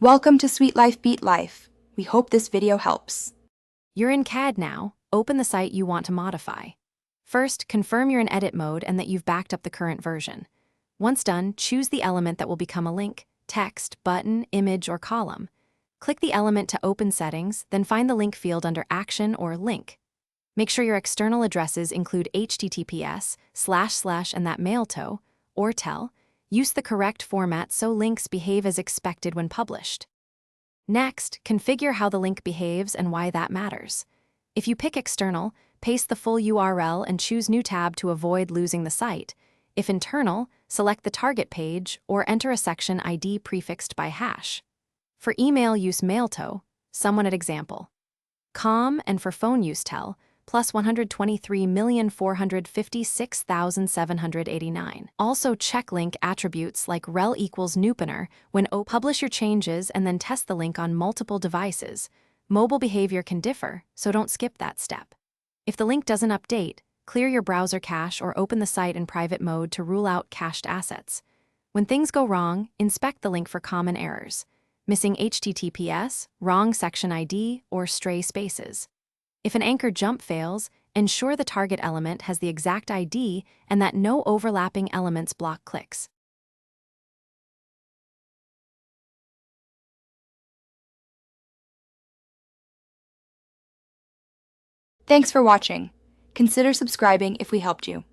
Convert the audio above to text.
Welcome to Sweet Life Beat Life. We hope this video helps. You're in CAD now. Open the site you want to modify. First, confirm you're in edit mode and that you've backed up the current version. Once done, choose the element that will become a link, text, button, image, or column. Click the element to open settings, then find the link field under Action or Link. Make sure your external addresses include https:// and that mail to, or tel. Use the correct format so links behave as expected when published. Next, configure how the link behaves and why that matters. If you pick external, paste the full URL and choose New tab to avoid losing the site. If internal, select the target page or enter a section ID prefixed by hash. For email, use mailto, someone at example. Com, and for phone use tel, plus 123,456,789. Also check link attributes like rel equals nupener when publish your changes and then test the link on multiple devices. Mobile behavior can differ, so don't skip that step. If the link doesn't update, clear your browser cache or open the site in private mode to rule out cached assets. When things go wrong, inspect the link for common errors: missing HTTPS, wrong section ID, or stray spaces. If an anchor jump fails, ensure the target element has the exact ID and that no overlapping elements block clicks. Thanks for watching. Consider subscribing if we helped you.